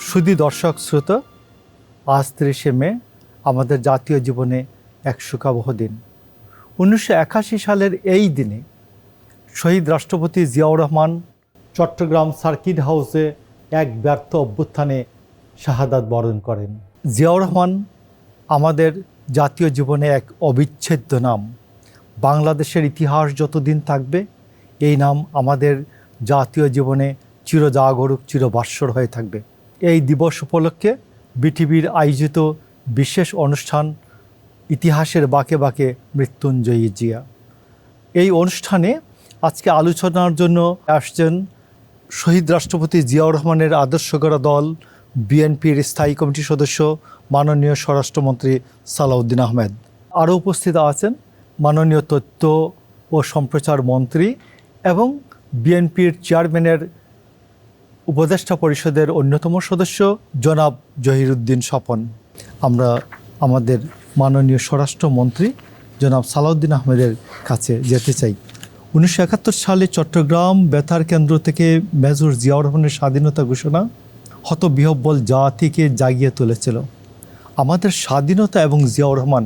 সুধী দর্শক শ্রোতা, আজ ৩০শে মে আমাদের জাতীয় জীবনে এক সুখবহ দিন। ১৯৮১ সালের এই দিনে শহীদ রাষ্ট্রপতি জিয়াউর রহমান চট্টগ্রাম সার্কিট হাউসে এক ব্যর্থ অভ্যুত্থানে শাহাদাত বরণ করেন। জিয়াউর রহমান আমাদের জাতীয় জীবনে এক অবিচ্ছেদ্য নাম। বাংলাদেশের ইতিহাস যতদিন থাকবে এই নাম আমাদের জাতীয় জীবনে চিরজাগরুক, চিরভাস্বর হয়ে থাকবে। এই দিবস উপলক্ষে বিটিভির আয়োজিত বিশেষ অনুষ্ঠান ইতিহাসের বাঁকে বাঁকে মৃত্যুঞ্জয়ী জিয়া। এই অনুষ্ঠানে আজকে আলোচনার জন্য আসছেন শহীদ রাষ্ট্রপতি জিয়াউর রহমানের আদর্শগড়া দল বিএনপির স্থায়ী কমিটির সদস্য মাননীয় স্বরাষ্ট্রমন্ত্রী সালাউদ্দিন আহমেদ। আরও উপস্থিত আছেন মাননীয় তথ্য ও সম্প্রচার মন্ত্রী এবং বিএনপির চেয়ারম্যানের উপদেষ্টা পরিষদের অন্যতম সদস্য জনাব জহিরুদ্দিন স্বপন। আমরা আমাদের মাননীয় স্বরাষ্ট্রমন্ত্রী জনাব সালাউদ্দিন আহমেদের কাছে যেতে চাই। ১৯৭১ সালে চট্টগ্রাম বেতার কেন্দ্র থেকে মেজর জিয়াউর রহমানের স্বাধীনতা ঘোষণা হতবিহ্বল জাতিকে জাগিয়ে তুলেছিল। আমাদের স্বাধীনতা এবং জিয়াউর রহমান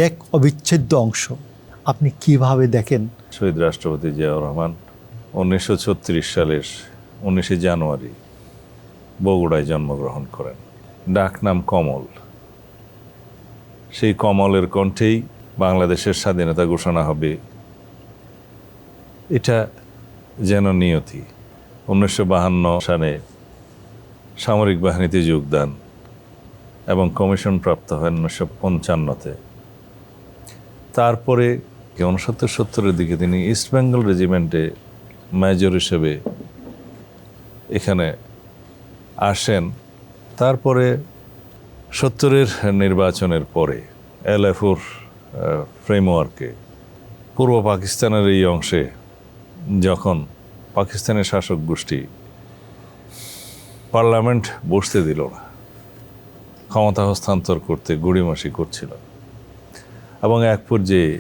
এক অবিচ্ছেদ্য অংশ। আপনি কিভাবে দেখেন? শহীদ রাষ্ট্রপতি জিয়াউর রহমান ১৯৩৬ সালের ১৯শে জানুয়ারি বগুড়ায় জন্মগ্রহণ করেন। ডাকনাম কমল। সেই কমলের কণ্ঠেই বাংলাদেশের স্বাধীনতা ঘোষণা হবে, এটা যেন নিয়তি। ১৯৫২ সালে সামরিক বাহিনীতে যোগদান এবং কমিশন প্রাপ্ত হয় ১৯৫৫-তে। তারপরে ৬৯-৭০-এর দিকে তিনি ইস্ট বেঙ্গল রেজিমেন্টে মেজর হিসেবে এখানে আসেন। তারপরে ৭০-এর নির্বাচনের পরে এলএফওর ফ্রেমওয়ার্কে পূর্ব পাকিস্তানের এই অংশে যখন পাকিস্তানের শাসক গোষ্ঠী পার্লামেন্ট বসতে দিল না, ক্ষমতা হস্তান্তর করতে গড়িমসি করছিল এবং এক পর্যায়ে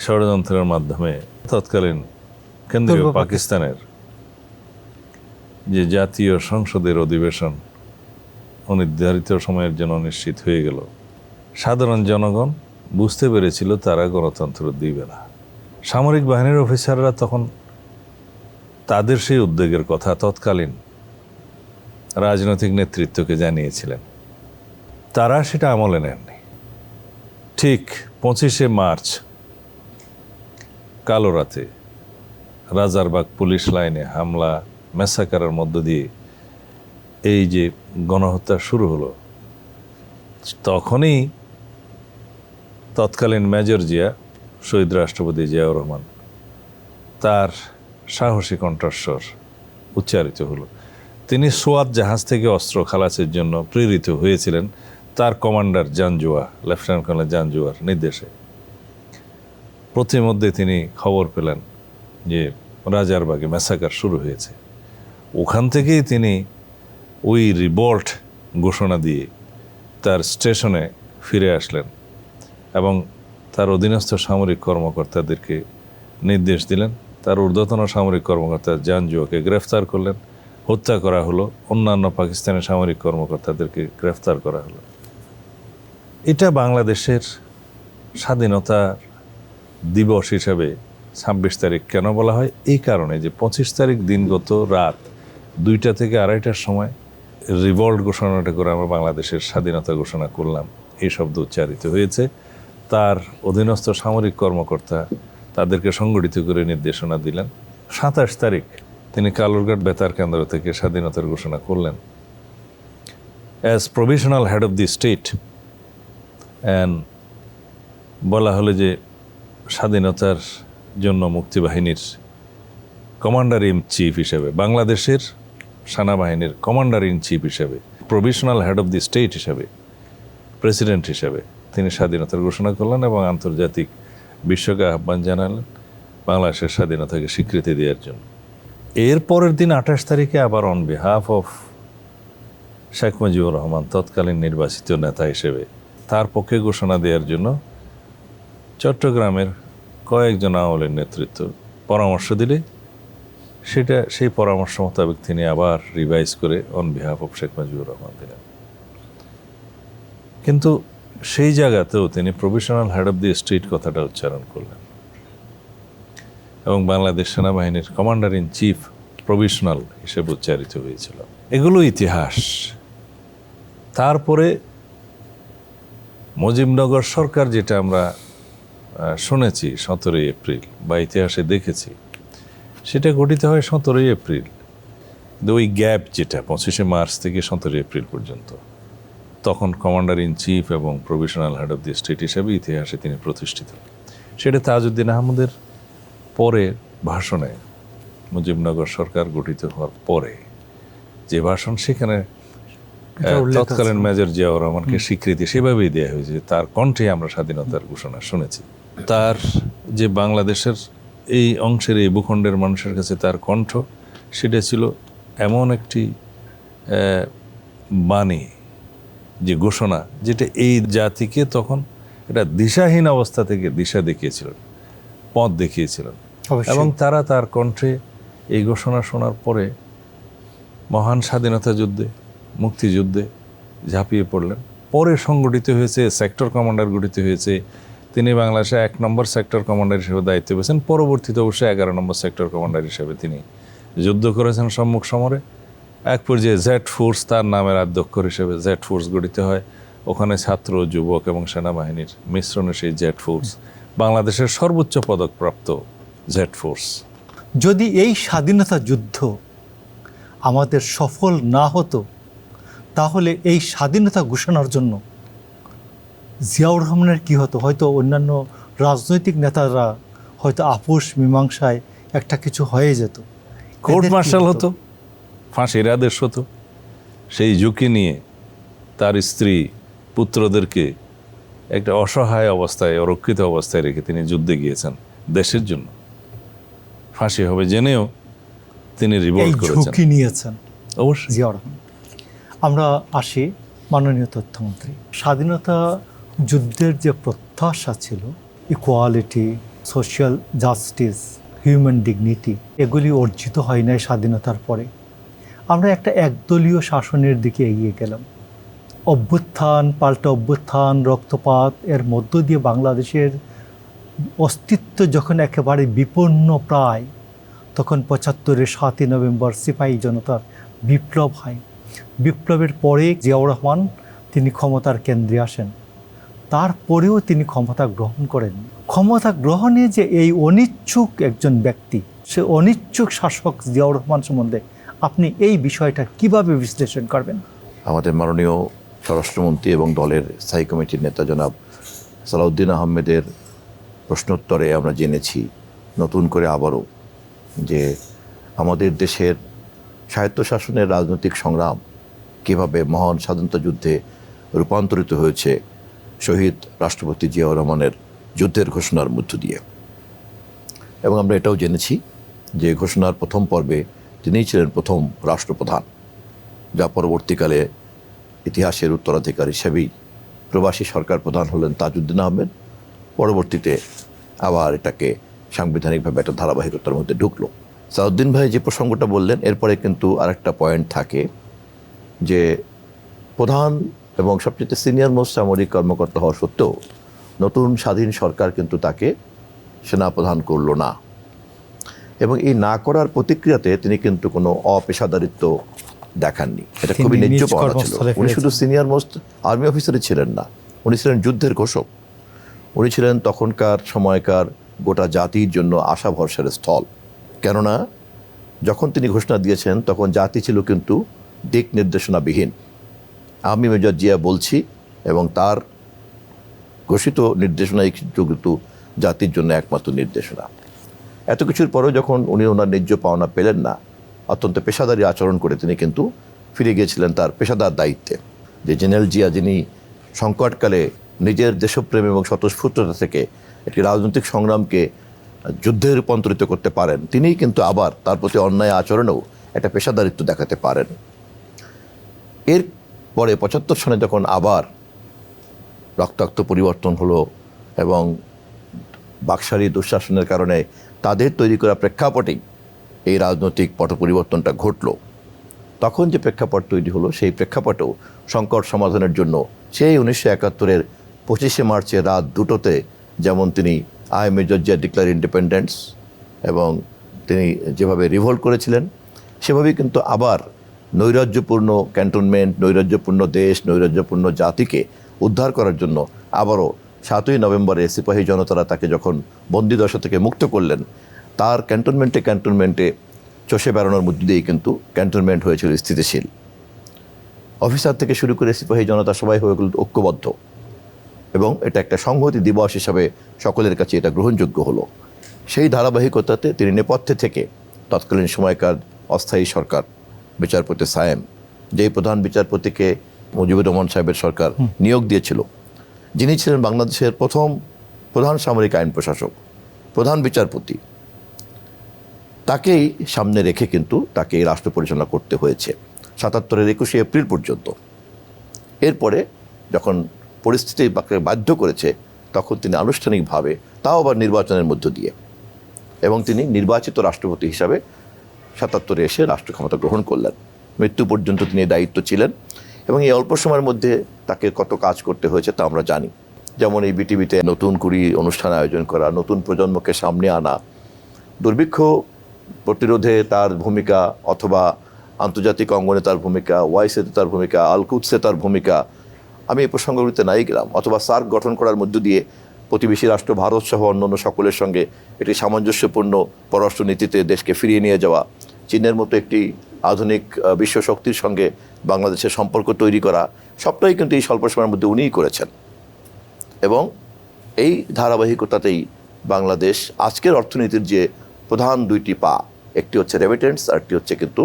ষড়যন্ত্রের মাধ্যমে তৎকালীন কেন্দ্রীয় পাকিস্তানের যে জাতীয় সংসদের অধিবেশন অনির্ধারিত সময়ের জন্য নিশ্চিত হয়ে গেল। সাধারণ জনগণ বুঝতে পেরেছিল তারা গণতন্ত্র দিবে না। সামরিক বাহিনীর অফিসাররা তখন তাদের সেই উদ্যোগের কথা তৎকালীন রাজনৈতিক নেতৃত্বকে জানিয়েছিলেন। তারা সেটা আমলে নেননি। ঠিক ২৫শে মার্চ কালো রাতে রাজারবাগ পুলিশ লাইনে হামলা, ম্যাসাকারের মধ্য দিয়ে এই যে গণহত্যা শুরু হলো, তখনই তৎকালীন মেজর জিয়া, শহীদ রাষ্ট্রপতি জিয়াউর রহমান, তার সাহসী কণ্ঠস্বর উচ্চারিত হলো। তিনি সোয়াত জাহাজ থেকে অস্ত্র খালাসের জন্য প্রেরিত হয়েছিলেন তার কমান্ডার জানজুয়া, লেফটেন্যান্ট কর্নেল জানজুয়ার নির্দেশে। প্রতিমধ্যে তিনি খবর পেলেন যে রাজারবাগে ম্যাসাকার শুরু হয়েছে। ওখান থেকেই তিনি ওই রিভল্ট ঘোষণা দিয়ে তার স্টেশনে ফিরে আসলেন এবং তার অধীনস্থ সামরিক কর্মকর্তাদেরকে নির্দেশ দিলেন। তার ঊর্ধ্বতন সামরিক কর্মকর্তা জানজুয়াকে গ্রেফতার করলেন, হত্যা করা হলো। অন্যান্য পাকিস্তানের সামরিক কর্মকর্তাদেরকে গ্রেফতার করা হলো। এটা বাংলাদেশের স্বাধীনতার দিবস হিসাবে ২৬ তারিখ কেন বলা হয়? এই কারণে যে ২৫ তারিখ দিনগত রাত ২টা থেকে ২:৩০টার সময় রিভল্ট ঘোষণাটা করে আমরা বাংলাদেশের স্বাধীনতা ঘোষণা করলাম, এই শব্দ উচ্চারিত হয়েছে। তার অধীনস্থ সামরিক কর্মকর্তা তাদেরকে সংগঠিত করে নির্দেশনা দিলেন। ২৭ তারিখ তিনি কালুরঘাট বেতার কেন্দ্র থেকে স্বাধীনতার ঘোষণা করলেন। As provisional head of the state, and বলা হলো যে স্বাধীনতার জন্য মুক্তিবাহিনীর কমান্ডার ইন চিফ হিসেবে, বাংলাদেশের সেনাবাহিনীর কমান্ডার ইন চিফ হিসেবে, provisional head of the state হিসেবে, প্রেসিডেন্ট হিসেবে তিনি স্বাধীনতার ঘোষণা করলেন এবং আন্তর্জাতিক বিশ্বকে আহ্বান জানালেন বাংলাদেশের স্বাধীনতাকে স্বীকৃতি দেওয়ার জন্য। এর পরের দিন ২৮ তারিখে আবার on behalf of Sheikh Mujibur Rahman, তৎকালীন নির্বাচিত নেতা হিসেবে, তার পক্ষে ঘোষণা দেওয়ার জন্য চট্টগ্রামের কয়েকজন আওয়ামী লীগ নেতৃত্ব পরামর্শ দিলে সেই পরামর্শ মোতাবেক তিনি আবার রিভাইজ করে on behalf of Sheikh Mujibur Rahman দিলেন। কিন্তু সেই জায়গাতেও তিনি provisional head of the state কথাটা উচ্চারণ করলেন এবং বাংলাদেশ সেনাবাহিনীর কমান্ডার ইন চিফ প্রভিশনাল হিসেবে উচ্চারিত হয়েছিল। এগুলো ইতিহাস। তারপরে মুজিবনগর সরকার, যেটা আমরা শুনেছি 17 এপ্রিল বা ইতিহাসে দেখেছি, সেটা গঠিত হয় 17 এপ্রিল। কিন্তু ওই গ্যাপ যেটা 25শে মার্চ থেকে 17 এপ্রিল পর্যন্ত, তখন কমান্ডার ইন চিফ এবং provisional head of the state হিসেবে ইতিহাসে তিনি প্রতিষ্ঠিত। সেটা তাজউদ্দিন আহমদের পরে ভাষণে, মুজিবনগর সরকার গঠিত হওয়ার পরে যে ভাষণ, সেখানে তৎকালীন মেজর জিয়াউর রহমানকে স্বীকৃতি সেভাবেই দেওয়া হয়েছে। তার কণ্ঠে আমরা স্বাধীনতার ঘোষণা শুনেছি। তার যে বাংলাদেশের এই অংশের, এই ভূখণ্ডের মানুষের কাছে তার কণ্ঠ, সেটা ছিল এমন একটি বাণী, যে ঘোষণা, যেটা এই জাতিকে তখন এটা দিশাহীন অবস্থা থেকে দিশা দেখিয়েছিলেন, পথ দেখিয়েছিলেন। এবং তারা তার কণ্ঠে এই ঘোষণা শোনার পরে মহান স্বাধীনতা যুদ্ধে, মুক্তিযুদ্ধে ঝাঁপিয়ে পড়লেন। পরে সংগঠিত হয়েছে, সেক্টর কমান্ডার গঠিত হয়েছে। তিনি বাংলাদেশে 1 নম্বর সেক্টর কমান্ডার হিসেবে দায়িত্ব পেয়েছেন। পরবর্তীতে অবশ্যই 11 নম্বর সেক্টর কমান্ডার হিসেবে তিনি যুদ্ধ করেছেন সম্মুখ সমরে। এক পর্যায়ে জেড ফোর্স, তার নামের আদ্যক্ষর হিসেবে জেড ফোর্স গঠিত হয়। ওখানে ছাত্র, যুবক এবং সেনাবাহিনীর মিশ্রণে সেই জেড ফোর্স বাংলাদেশের সর্বোচ্চ পদকপ্রাপ্ত জেড ফোর্স। যদি এই স্বাধীনতা যুদ্ধ আমাদের সফল না হতো, তাহলে এই স্বাধীনতা ঘোষণার জন্য জিয়াউর রহমানের কী হতো? হয়তো অন্যান্য রাজনৈতিক নেতারা হয়তো আপোষ মীমাংসায় একটা কিছু হয়ে যেত, কোর্ট মার্শাল হতো, ফাঁসির আদেশ হতো। সেই ঝুঁকি নিয়ে তার স্ত্রী, পুত্রদেরকে একটা অসহায় অবস্থায়, অরক্ষিত অবস্থায় রেখে তিনি যুদ্ধে গিয়েছেন দেশের জন্য। ফাঁসি হবে জেনেও তিনি রিভোল্ট করেছেন, ঝুঁকি নিয়েছেন অবশ্যই জিয়াউর রহমান। আমরা আসি মাননীয় তথ্যমন্ত্রী, স্বাধীনতা যুদ্ধের যে প্রত্যাশা ছিল, equality, social justice, human dignity, এগুলি অর্জিত হয় নাই স্বাধীনতার পরে। আমরা একটা একদলীয় শাসনের দিকে এগিয়ে গেলাম। অভ্যুত্থান, পাল্টা অভ্যুত্থান, রক্তপাত, এর মধ্য দিয়ে বাংলাদেশের অস্তিত্ব যখন একেবারে বিপন্ন প্রায়, তখন 75-এর 7ই নভেম্বর সিপাহী জনতার বিপ্লব হয়। বিপ্লবের পরে জিয়াউর রহমান তিনি ক্ষমতার কেন্দ্রে আসেন। তারপরেও তিনি ক্ষমতা গ্রহণ করেন। ক্ষমতা গ্রহণে যে এই অনিচ্ছুক একজন ব্যক্তি, সে অনিচ্ছুক শাসক জিয়াউর রহমান সম্বন্ধে আপনি এই বিষয়টা কিভাবে বিশ্লেষণ করবেন? আমাদের মাননীয় স্বরাষ্ট্রমন্ত্রী এবং দলের স্থায়ী কমিটির নেতা জনাব সালাউদ্দিন আহমেদের প্রশ্নোত্তরে আমরা জেনেছি নতুন করে আবারও যে আমাদের দেশের স্বায়ত্তশাসনের রাজনৈতিক সংগ্রাম কীভাবে মহান স্বাধীনতা যুদ্ধে রূপান্তরিত হয়েছে শহীদ রাষ্ট্রপতি জিয়াউর রহমানের যুদ্ধের ঘোষণার মধ্য দিয়ে। এবং আমরা এটাও জেনেছি যে ঘোষণার প্রথম পর্বে তিনিই ছিলেন প্রথম রাষ্ট্রপ্রধান, যা পরবর্তীকালে ইতিহাসের উত্তরাধিকার হিসেবেই প্রবাসী সরকার প্রধান হলেন তাজউদ্দিন আহমেদ। পরবর্তীতে আবার এটাকে সাংবিধানিকভাবে একটা ধারাবাহিকতার মধ্যে ঢুকলো। সাউদ্দিন ভাই যে প্রসঙ্গটা বললেন, এরপরে কিন্তু আরেকটা পয়েন্ট থাকে যে প্রধান এবং সবচেয়ে সিনিয়র মোস্ট সামরিক কর্মকর্তা হওয়া সত্ত্বেও নতুন স্বাধীন সরকার কিন্তু তাকে সেনাপ্রধান করলো না। এবং এই না করার প্রতিক্রিয়াতে তিনি কিন্তু কোনো অপেশাদারিত্ব দেখাননি। এটা খুবই ন্যায্য পাওয়া ছিল। উনি শুধু সিনিয়র মোস্ট আর্মি অফিসারই ছিলেন না, উনি ছিলেন যুদ্ধের ঘোষক। উনি ছিলেন তখনকার সময়কার গোটা জাতির জন্য আশা ভরসার স্থল। কেননা যখন তিনি ঘোষণা দিয়েছেন তখন জাতি ছিল কিন্তু দিক নির্দেশনাবিহীন। আমি মেজর জিয়া বলছি এবং তার ঘোষিত নির্দেশনাই কিন্তু জাতির জন্য একমাত্র নির্দেশনা। এত কিছুর পরেও যখন উনি ওনার ন্যায্য পাওনা পেলেন না, অত্যন্ত পেশাদারি আচরণ করে তিনি কিন্তু ফিরে গিয়েছিলেন তার পেশাদার দায়িত্বে। যে জেনারেল জিয়া, যিনি সংকটকালে নিজের দেশপ্রেম এবং স্বতঃস্ফূর্ততা থেকে একটি রাজনৈতিক সংগ্রামকে যুদ্ধে রূপান্তরিত করতে পারেন, তিনিই কিন্তু আবার তার প্রতি অন্যায় আচরণেও একটা পেশাদারিত্ব দেখাতে পারেন। এর পরে 75 সনে যখন আবার রক্তাক্ত পরিবর্তন হলো এবং বাকশালী দুঃশাসনের কারণে তাদের তৈরি করা প্রেক্ষাপটেই এই রাজনৈতিক পট পরিবর্তনটা ঘটলো, তখন যে প্রেক্ষাপট তৈরি হলো সেই প্রেক্ষাপটেও সংকট সমাধানের জন্য সেই 1971-এর 25শে মার্চের রাত 2টোতে যেমন তিনি I may Georgia declare independence এবং তিনি যেভাবে রিভোল্ট করেছিলেন, সেভাবেই কিন্তু আবার নৈরাজ্যপূর্ণ ক্যান্টনমেন্ট, নৈরাজ্যপূর্ণ দেশ, নৈরাজ্যপূর্ণ জাতিকে উদ্ধার করার জন্য আবারও 7ই নভেম্বরে সিপাহী জনতারা তাকে যখন বন্দিদশা থেকে মুক্ত করলেন, তার ক্যান্টনমেন্টে চষে বেড়ানোর মধ্যে দিয়েই কিন্তু ক্যান্টনমেন্ট হয়েছিল স্থিতিশীল। অফিসার থেকে শুরু করে সিপাহী জনতা সবাই হয়ে গেল ঐক্যবদ্ধ এবং এটা একটা সংহতি দিবস হিসাবে সকলের কাছে এটা গ্রহণযোগ্য হলো। সেই ধারাবাহিকতাতে তিনি নেপথ্যে থেকে তৎকালীন সময়কার অস্থায়ী সরকার বিচারপতি সায়েম, যেই প্রধান বিচারপতিকে মুজিবুর রহমান সাহেবের সরকার নিয়োগ দিয়েছিল, যিনি ছিলেন বাংলাদেশের প্রথম প্রধান সামরিক আইন প্রশাসক, প্রধান বিচারপতি, তাকেই সামনে রেখে কিন্তু তাকে এই রাষ্ট্র পরিচালনা করতে হয়েছে 77-এর 21শে এপ্রিল পর্যন্ত। এরপরে যখন পরিস্থিতি বাধ্য করেছে, তখন তিনি আনুষ্ঠানিকভাবে, তাও আবার নির্বাচনের মধ্য দিয়ে, এবং তিনি নির্বাচিত রাষ্ট্রপতি হিসাবে 77-এ এসে রাষ্ট্র ক্ষমতা গ্রহণ করলেন। মৃত্যু পর্যন্ত তিনি এই দায়িত্ব ছিলেন এবং এই অল্প সময়ের মধ্যে তাকে কত কাজ করতে হয়েছে তা আমরা জানি। যেমন এই বিটিভিতে নতুন করে অনুষ্ঠান আয়োজন করা, নতুন প্রজন্মকে সামনে আনা, দুর্ভিক্ষ প্রতিরোধে তার ভূমিকা, অথবা আন্তর্জাতিক অঙ্গনে তার ভূমিকা, ওয়াইসিতে তার ভূমিকা, আলকুদসে তার ভূমিকা, আমি এই প্রসঙ্গগুলিতে নাই গেলাম, অথবা সার্ক গঠন করার মধ্য দিয়ে প্রতিবেশী রাষ্ট্র ভারত সহ অন্যান্য সকলের সঙ্গে একটি সামঞ্জস্যপূর্ণ পররাষ্ট্রনীতিতে দেশকে ফিরিয়ে নিয়ে যাওয়া, চীনের মতো একটি আধুনিক বিশ্ব শক্তির সঙ্গে বাংলাদেশের সম্পর্ক তৈরি করা, সবটাই কিন্তু এই স্বল্প সময়ের মধ্যে উনিই করেছেন। এবং এই ধারাবাহিকতাতেই বাংলাদেশ আজকের অর্থনীতির যে প্রধান দুইটি পা, একটি হচ্ছে রেমিটেন্স আর একটি হচ্ছে কিন্তু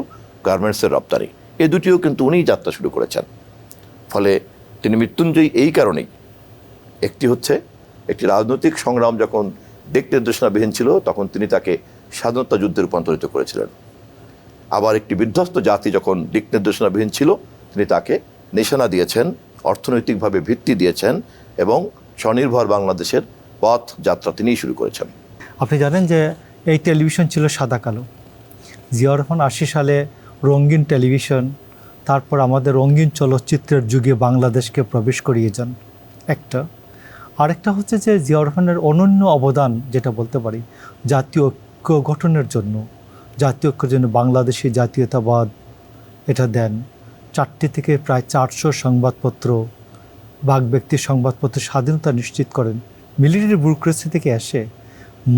গার্মেন্টসের রপ্তানি, এই দুটিও কিন্তু উনিই যাত্রা শুরু করেছেন। ফলে তিনি মৃত্যুঞ্জয়ী এই কারণেই, একটি হচ্ছে একটি রাজনৈতিক সংগ্রাম যখন দিক নির্দেশনাবিহীন ছিল, তখন তিনি তাকে স্বাধীনতা যুদ্ধে রূপান্তরিত করেছিলেন। আবার একটি বিধ্বস্ত জাতি যখন দিক নির্দেশনাবিহীন ছিল, তিনি তাকে নিশানা দিয়েছেন, অর্থনৈতিকভাবে ভিত্তি দিয়েছেন এবং স্বনির্ভর বাংলাদেশের পথ যাত্রা তিনিই শুরু করেছেন। আপনি জানেন যে এই টেলিভিশন ছিল সাদা কালো। জিয়াউর রহমান 80 সালে রঙিন টেলিভিশন, তারপর আমাদের রঙিন চলচ্চিত্রের যুগে বাংলাদেশকে প্রবেশ করিয়ে যান একটা। আরেকটা হচ্ছে যে জিয়াউর রহমানের অনন্য অবদান, যেটা বলতে পারি, জাতীয় ঐক্য গঠনের জন্য, জাতীয় ঐক্যের জন্য বাংলাদেশি জাতীয়তাবাদ এটা দেন। 4টি থেকে প্রায় 400 সংবাদপত্র, বাক ব্যক্তির সংবাদপত্র স্বাধীনতা নিশ্চিত করেন। মিলিটারি ব্যুরোক্রেসি থেকে এসে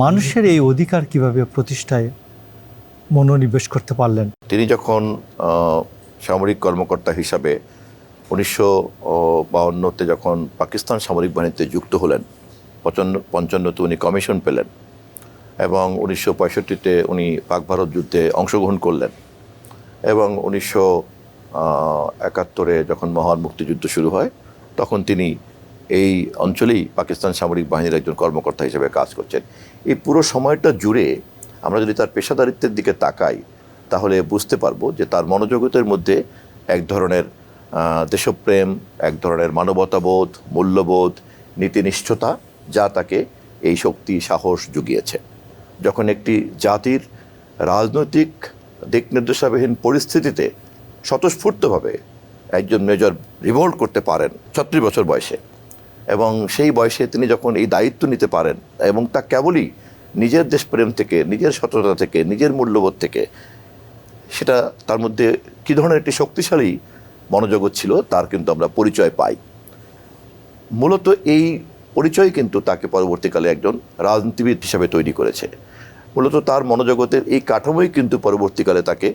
মানুষের এই অধিকার কিভাবে প্রতিষ্ঠায় মনোনিবেশ করতে পারলেন। তিনি যখন সামরিক কর্মকর্তা হিসাবে 1952-তে যখন পাকিস্তান সামরিক বাহিনীতে যুক্ত হলেন, 55-তে উনি কমিশন পেলেন এবং 1965-তে উনি পাক ভারত যুদ্ধে অংশগ্রহণ করলেন এবং 1971-এ যখন মহান মুক্তিযুদ্ধ শুরু হয়, তখন তিনি এই অঞ্চলেই পাকিস্তান সামরিক বাহিনীর একজন কর্মকর্তা হিসেবে কাজ করছেন। এই পুরো সময়টা জুড়ে আমরা যদি তার পেশাদারিত্বের দিকে তাকাই, তাহলে বুঝতে পারবো যে তার মনোজগতের মধ্যে এক ধরনের দেশপ্রেম, এক ধরনের মানবতাবোধ, মূল্যবোধ, নীতিনিষ্ঠতা, যা তাকে এই শক্তি, সাহস জুগিয়েছে। যখন একটি জাতির রাজনৈতিক দিক নির্দেশাবিহীন পরিস্থিতিতে স্বতঃস্ফূর্তভাবে একজন মেজর রিভোল্ট করতে পারেন 36 বছর বয়সে, এবং সেই বয়সে তিনি যখন এই দায়িত্ব নিতে পারেন, এবং তা কেবলই নিজের দেশপ্রেম থেকে, নিজের সততা থেকে, নিজের মূল্যবোধ থেকে, সেটা তার মধ্যে কী ধরনের একটি শক্তিশালী মনোজগৎ ছিল তার কিন্তু আমরা পরিচয় পাই। মূলত এই পরিচয় কিন্তু তাকে পরবর্তীকালে একজন রাজনীতিবিদ হিসাবে তৈরি করেছে। মূলত তার মনোজগতের এই কাঠামোই কিন্তু পরবর্তীকালে তাকে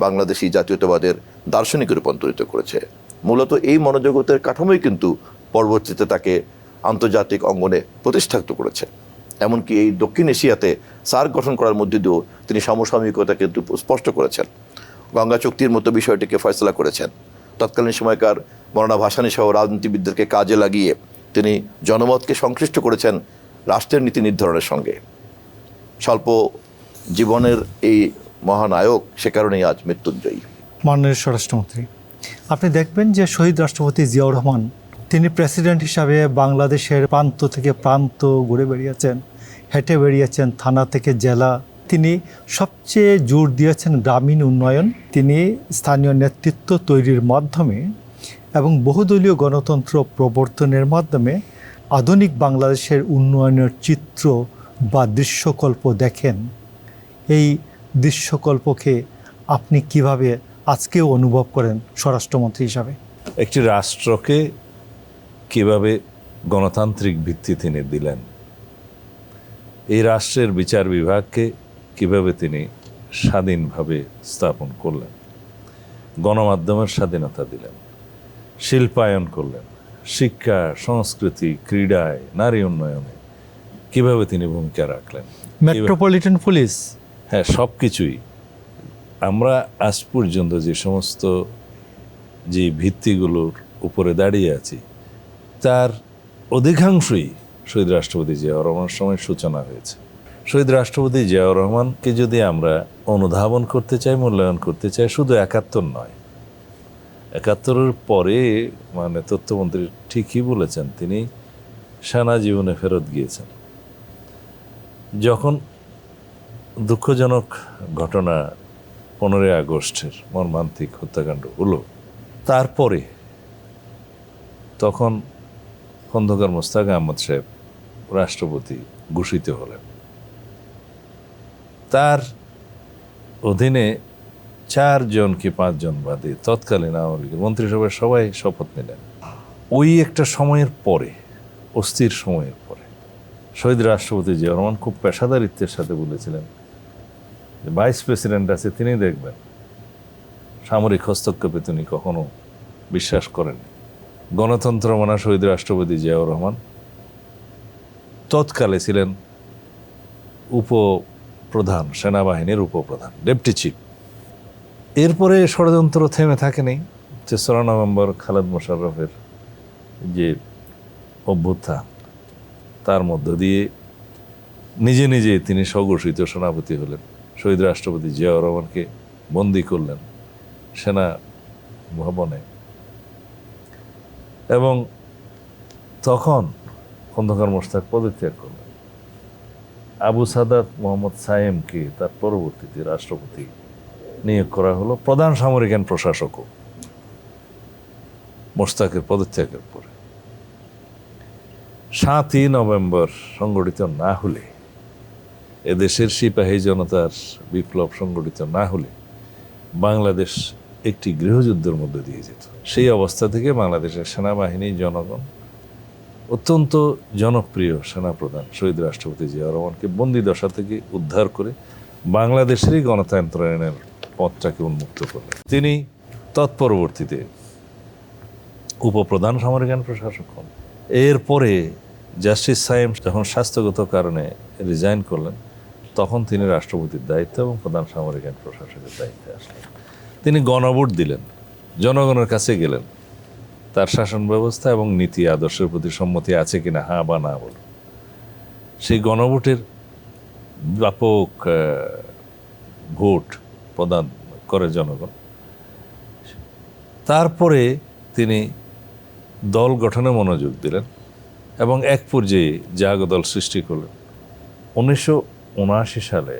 বাংলাদেশি জাতীয়তাবাদের দার্শনিকে রূপান্তরিত করেছে। মূলত এই মনোজগতের কাঠামোই কিন্তু পরবর্তীতে তাকে আন্তর্জাতিক অঙ্গনে প্রতিষ্ঠিত করেছে। এমনকি এই দক্ষিণ এশিয়াতে সার্ক গঠন করার মধ্যে দিয়েও তিনি সমসাময়িকতা কিন্তু স্পষ্ট করেছেন। গঙ্গা চুক্তির মতো বিষয়টিকে ফয়সলা করেছেন। তৎকালীন সময়কার মৌলানা ভাসানী সহ রাজনীতিবিদদেরকে কাজে লাগিয়ে তিনি জনমতকে সংশ্লিষ্ট করেছেন রাষ্ট্রের নীতি নির্ধারণের সঙ্গে। স্বল্প জীবনের এই মহানায়ক সে কারণেই আজ মৃত্যুঞ্জয়ী। মাননীয় স্বরাষ্ট্রমন্ত্রী, আপনি দেখবেন যে শহীদ রাষ্ট্রপতি জিয়াউর রহমান তিনি প্রেসিডেন্ট হিসাবে বাংলাদেশের প্রান্ত থেকে প্রান্ত ঘুরে বেরিয়েছেন, হেঁটে বেরিয়েছেন, থানা থেকে জেলা, তিনি সবচেয়ে জোর দিয়েছেন গ্রামীণ উন্নয়ন। তিনি স্থানীয় নেতৃত্ব তৈরির মাধ্যমে এবং বহুদলীয় গণতন্ত্র প্রবর্তনের মাধ্যমে আধুনিক বাংলাদেশের উন্নয়নের চিত্র বা দৃশ্যকল্প দেখেন। এই দৃশ্যকল্পকে আপনি কিভাবে আজকেও অনুভব করেন স্বরাষ্ট্রমন্ত্রী হিসাবে? একটি রাষ্ট্রকে কিভাবে গণতান্ত্রিক ভিত্তি তিনি দিলেন, এই রাষ্ট্রের বিচার বিভাগকে কিভাবে তিনি স্বাধীনভাবে স্থাপন করলেন, গণমাধ্যমের স্বাধীনতা দিলেন, শিল্পায়ন করলেন, শিক্ষা, সংস্কৃতি, ক্রীড়ায়, নারী উন্নয়নে কিভাবে তিনি ভূমিকা রাখলেন, মেট্রোপলিটন পুলিশ, হ্যাঁ, সব কিছুই। আমরা আজ পর্যন্ত যে সমস্ত যে ভিত্তিগুলোর উপরে দাঁড়িয়ে আছি তার অধিকাংশই শহীদ রাষ্ট্রপতি জিয়াউর রহমানের সময় সূচনা হয়েছে। শহীদ রাষ্ট্রপতি জিয়াউর রহমানকে যদি আমরা অনুধাবন করতে চাই, মূল্যায়ন করতে চাই, শুধু ৭১ নয়, ৭১-এর পরে মানে তথ্যমন্ত্রী ঠিকই বলেছেন, তিনি সেনা জীবনে ফেরত গিয়েছেন। যখন দুঃখজনক ঘটনা 15ই আগস্টের মর্মান্তিক হত্যাকাণ্ড হলো, তারপরে তখন খন্দকার মোস্তাক আহমদ সাহেব রাষ্ট্রপতি ঘোষিত হলেন। তার অধীনে 4 জন কি 5 জন বাদে তৎকালীন আওয়ামী লীগের মন্ত্রিসভায় সবাই শপথ নিলেন। ওই একটা সময়ের পরে, অস্থির সময়ের পরে, শহীদ রাষ্ট্রপতি জিয়াউর রহমান খুব পেশাদারিত্বের সাথে বলেছিলেন যে ভাইস প্রেসিডেন্ট আছে, তিনি দেখবেন। সামরিক হস্তক্ষেপে তিনি কখনো বিশ্বাস করেননি। গণতন্ত্র মানা শহীদ রাষ্ট্রপতি জিয়াউর রহমান তৎকালে ছিলেন উপপ্রধান, সেনাবাহিনীর উপপ্রধান, ডেপুটি চিফ। এরপরে ষড়যন্ত্র থেমে থাকেনি। 3রা নভেম্বর খালেদ মোশাররফের যে অভ্যুত্থান, তার মধ্য দিয়ে নিজে নিজে তিনি স্বঘোষিত সেনাপতি হলেন। শহীদ রাষ্ট্রপতি জিয়াউর রহমানকে বন্দী করলেন সেনা ভবনে, এবং তখন খন্দকার মোশতাক পদত্যাগ করলেন। আবু সাদাত মোহাম্মদ সায়েমকে তার পরবর্তীতে রাষ্ট্রপতি নিয়োগ করা হলো, প্রধান সামরিক আইন প্রশাসকও মোশতাকের পদত্যাগের পরে। 7ই নভেম্বর সংগঠিত না হলে, এদেশের সিপাহী জনতার বিপ্লব সংগঠিত না হলে বাংলাদেশ একটি গৃহযুদ্ধের মধ্যে দিয়ে যেত। সেই অবস্থা থেকে বাংলাদেশের সেনাবাহিনী, জনগণ, অত্যন্ত জনপ্রিয় সেনাপ্রধান শহীদ রাষ্ট্রপতি জিয়াউর রহমানকে বন্দি দশা থেকে উদ্ধার করে বাংলাদেশেরই গণতন্ত্রায়নের পথটাকে উন্মুক্ত করলেন। তিনি তৎপরবর্তীতে উপপ্রধান সামরিক আইন প্রশাসক হন। এরপরে জাস্টিস সায়েম যখন স্বাস্থ্যগত কারণে রিজাইন করলেন, তখন তিনি রাষ্ট্রপতির দায়িত্ব এবং প্রধান সামরিক আইন প্রশাসকের দায়িত্বে আসলেন। তিনি গণভোট দিলেন, জনগণের কাছে গেলেন, তার শাসন ব্যবস্থা এবং নীতি আদর্শের প্রতি সম্মতি আছে কিনা, হ্যাঁ বা না বলুন। সেই গণভোটের ব্যাপক ভোট প্রদান করে জনগণ। তারপরে তিনি দল গঠনে মনোযোগ দিলেন এবং এক পর্যায়ে জাগ দল সৃষ্টি করলেন। 1979 সালে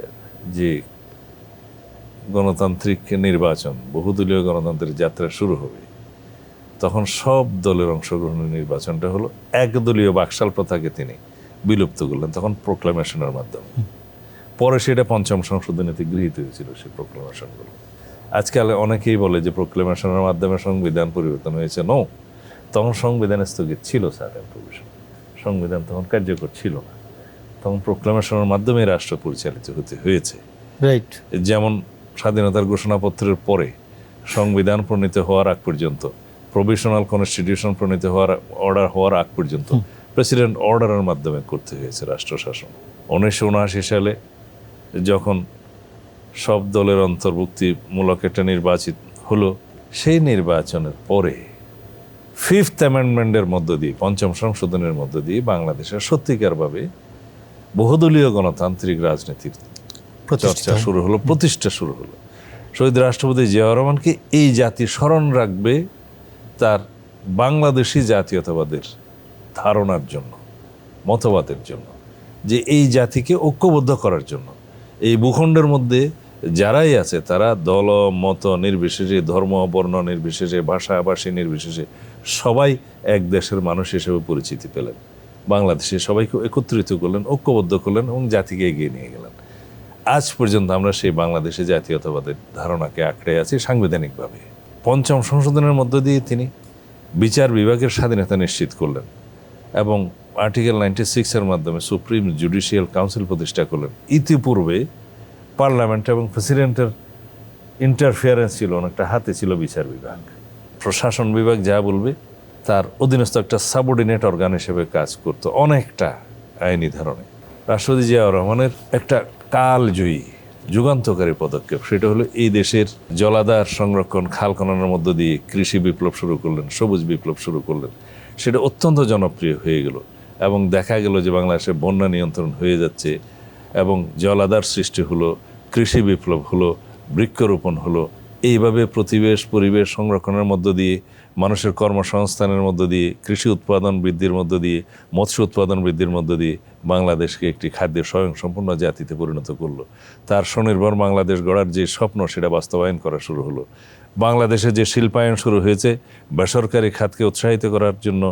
যে গণতান্ত্রিক নির্বাচন, বহুদলীয় গণতান্ত্রিক যাত্রা শুরু হবে, তখন সব দলের অংশগ্রহণের নির্বাচনটা হলো। একদলীয় বাকশাল প্রথাকে তিনি বিলুপ্ত করলেন, তখন প্রোক্লামেশনের মাধ্যমে। পরে সেটা 5ম সংশোধনীতে গৃহীত হয়েছিল, সেই প্রোক্লামেশনগুলো। আজকাল অনেকেই বলে যে প্রোক্লামেশনের মাধ্যমে সংবিধান পরিবর্তন হয়েছে। নো, তখন সংবিধান স্থগিত ছিল, সংবিধান তখন কার্যকর ছিল না। তখন প্রোক্লামেশনের মাধ্যমে রাষ্ট্র পরিচালিত হতে হয়েছে। রাইট। যেমন স্বাধীনতার ঘোষণাপত্রের পরে সংবিধান প্রণীত হওয়ার আগ পর্যন্ত, প্রভিশনাল কনস্টিটিউশন প্রণীত হওয়ার অর্ডার হওয়ার আগ পর্যন্ত প্রেসিডেন্ট অর্ডারের মাধ্যমে করতে হয়েছে রাষ্ট্র শাসন। 1979 সালে যখন সব দলের অন্তর্ভুক্তিমূলক একটা নির্বাচিত হলো, সেই নির্বাচনের পরে 5th অ্যামেন্ডমেন্টের মধ্য দিয়ে, 5ম সংশোধনের মধ্য দিয়ে বাংলাদেশের সত্যিকারভাবে বহুদলীয় গণতান্ত্রিক রাজনীতির চর্চা শুরু হলো, প্রতিষ্ঠা শুরু হলো। শহীদ রাষ্ট্রপতি জিয়াউর রহমানকে এই জাতি স্মরণ রাখবে তার বাংলাদেশি জাতীয়তাবাদের ধারণার জন্য, মতবাদের জন্য, যে এই জাতিকে ঐক্যবদ্ধ করার জন্য এই ভূখণ্ডের মধ্যে যারাই আছে তারা দল মত নির্বিশেষে, ধর্ম বর্ণ নির্বিশেষে, ভাষাভাষী নির্বিশেষে সবাই এক দেশের মানুষ হিসেবে পরিচিতি পেলেন। বাংলাদেশে সবাইকে একত্রিত করলেন, ঐক্যবদ্ধ করলেন এবং জাতিকে এগিয়ে নিয়ে গেলেন। আজ পর্যন্ত আমরা সেই বাংলাদেশে জাতীয়তাবাদের ধারণাকে আঁকড়ে আছি সাংবিধানিকভাবে। পঞ্চম সংশোধনের মধ্য দিয়ে তিনি বিচার বিভাগের স্বাধীনতা নিশ্চিত করলেন এবং আর্টিকেল 96-এর মাধ্যমে সুপ্রিম জুডিশিয়াল কাউন্সিল প্রতিষ্ঠা করলেন। ইতিপূর্বে পার্লামেন্ট এবং প্রেসিডেন্টের ইন্টারফিয়ারেন্স ছিল, অনেকটা হাতে ছিল বিচার বিভাগ। প্রশাসন বিভাগ যা বলবে তার অধীনস্থ একটা সাবঅর্ডিনেট অর্গান হিসেবে কাজ করত অনেকটা আইনি ধারণে। রাষ্ট্রপতি জিয়াউর রহমানের একটা কালজয়ী যুগান্তকারী পদক্ষেপ, সেটা হলো এই দেশের জলাধার সংরক্ষণ, খাল খননের মধ্য দিয়ে কৃষি বিপ্লব শুরু করলেন, সবুজ বিপ্লব শুরু করলেন। সেটা অত্যন্ত জনপ্রিয় হয়ে গেল এবং দেখা গেল যে বাংলাদেশে বন্যা নিয়ন্ত্রণ হয়ে যাচ্ছে এবং জলাধার সৃষ্টি হলো, কৃষি বিপ্লব হলো, বৃক্ষরোপণ হলো। এইভাবে পরিবেশ সংরক্ষণের মধ্য দিয়ে, মানুষের কর্মসংস্থানের মধ্য দিয়ে, কৃষি উৎপাদন বৃদ্ধির মধ্য দিয়ে, মৎস্য উৎপাদন বৃদ্ধির মধ্য দিয়ে বাংলাদেশকে একটি খাদ্যের স্বয়ংসম্পূর্ণ জাতিতে পরিণত করলো। তার স্বনির্ভর বাংলাদেশ গড়ার যে স্বপ্ন, সেটা বাস্তবায়ন করা শুরু হলো। বাংলাদেশে যে শিল্পায়ন শুরু হয়েছে, বেসরকারি খাতকে উৎসাহিত করার জন্য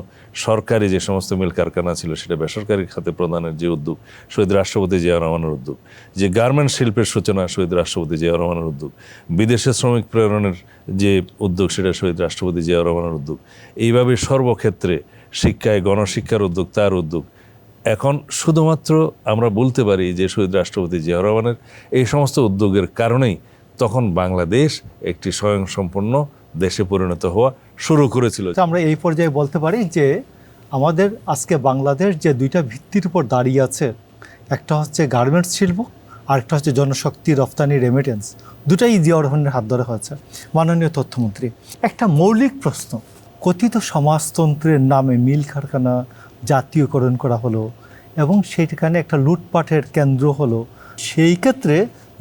সরকারি যে সমস্ত মিল কারখানা ছিল সেটা বেসরকারি খাতে প্রদানের যে উদ্যোগ, শহীদ রাষ্ট্রপতি জিয়াউর রহমানের উদ্যোগ। যে গার্মেন্টস শিল্পের সূচনা, শহীদ রাষ্ট্রপতি জিয়াউর রহমানের উদ্যোগ। বিদেশে শ্রমিক প্রেরণের যে উদ্যোগ, সেটা শহীদ রাষ্ট্রপতি জিয়াউর রহমানের উদ্যোগ। এইভাবে সর্বক্ষেত্রে শিক্ষায় গণশিক্ষার উদ্যোগ, তার উদ্যোগ। এখন শুধুমাত্র আমরা বলতে পারি যে শহীদ রাষ্ট্রপতি জিয়াউর রহমানের এই সমস্ত উদ্যোগের কারণেই তখন বাংলাদেশ একটি স্বয়ংসম্পূর্ণ দেশে পরিণত হওয়া শুরু করেছিল। আমরা এই পর্যায়ে বলতে পারি যে আমাদের আজকে বাংলাদেশ যে দুইটা ভিত্তির উপর দাঁড়িয়ে আছে, একটা হচ্ছে গার্মেন্টস শিল্প আর একটা হচ্ছে জনশক্তি, রফতানি, রেমিটেন্স, দুটাই জিয়াউর রহমানের হাত ধরে হয়েছে। মাননীয় তথ্যমন্ত্রী, একটা মৌলিক প্রশ্ন, কথিত সমাজতন্ত্রের নামে মিল কারখানা জাতীয়করণ করা হলো এবং সেখানে একটা লুটপাটের কেন্দ্র হলো। সেই ক্ষেত্রে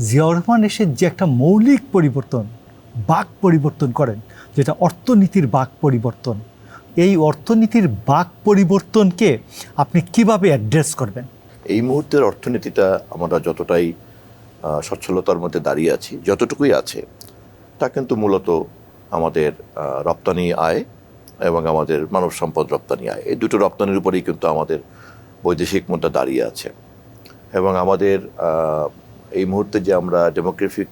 জিয়াউর রহমান এসে যে একটা মৌলিক পরিবর্তন, বাক পরিবর্তন করেন, যেটা অর্থনীতির বাক পরিবর্তন, এই অর্থনীতির বাক পরিবর্তনকে আপনি কিভাবে অ্যাড্রেস করবেন? এই মুহূর্তের অর্থনীতিটা আমরা যতটাই সচ্ছলতার মধ্যে দাঁড়িয়ে আছি, যতটুকুই আছে, তা কিন্তু মূলত আমাদের রপ্তানি আয় এবং আমাদের মানব সম্পদ রপ্তানি আয়, এই দুটো রপ্তানির উপরেই কিন্তু আমাদের বৈদেশিক মুদ্রা দাঁড়িয়ে আছে। এবং আমাদের এই মুহূর্তে যে আমরা ডেমোগ্রাফিক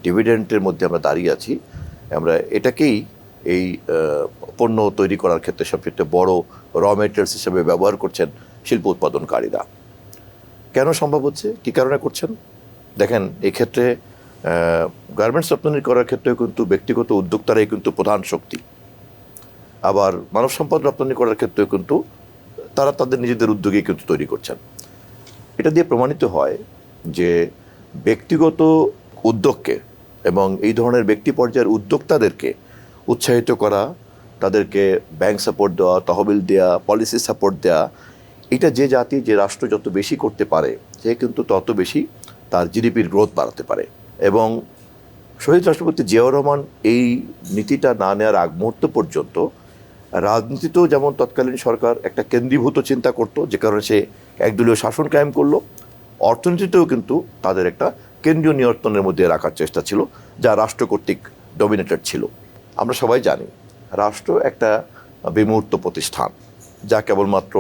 ডিভিডেন্টের মধ্যে আমরা দাঁড়িয়ে আছি, আমরা এটাকেই এই পণ্য তৈরি করার ক্ষেত্রে সবচেয়ে বড় র মেটেরিয়ালস হিসেবে ব্যবহার করছেন শিল্প উৎপাদনকারীরা। কেন সম্ভব হচ্ছে, কী কারণে করছেন? দেখেন, এই ক্ষেত্রে গার্মেন্টস রপ্তানি করার ক্ষেত্রেও কিন্তু ব্যক্তিগত উদ্যোক্তারাই কিন্তু প্রধান শক্তি। আবার মানব সম্পদ রপ্তানি করার ক্ষেত্রেও কিন্তু তারা তাদের নিজেদের উদ্যোগেই কিন্তু তৈরি করছেন। এটা দিয়ে প্রমাণিত হয় যে ব্যক্তিগত উদ্যোগকে এবং এই ধরনের ব্যক্তি পর্যায়ের উদ্যোক্তাদেরকে উৎসাহিত করা, তাদেরকে ব্যাংক সাপোর্ট দেওয়া, তহবিল দেওয়া, পলিসি সাপোর্ট দেওয়া, এটা যে জাতি, যে রাষ্ট্র যত বেশি করতে পারে, সে কিন্তু তত বেশি তার জিডিপির গ্রোথ বাড়াতে পারে। এবং শহীদ রাষ্ট্রপতি জিয়াউর রহমান এই নীতিটা না নেওয়ার আগ মুহূর্ত পর্যন্ত রাজনীতিতেও যেমন তৎকালীন সরকার একটা কেন্দ্রীভূত চিন্তা করত, যে কারণে সে একদলীয় শাসন কায়েম করলো, অর্থনীতিতেও কিন্তু তাদের একটা কেন্দ্রীয় নিয়ন্ত্রণের মধ্যে রাখার চেষ্টা ছিল, যা রাষ্ট্র কর্তৃক ডমিনেটেড ছিল। আমরা সবাই জানি রাষ্ট্র একটা বিমূর্ত প্রতিষ্ঠান, যা কেবলমাত্র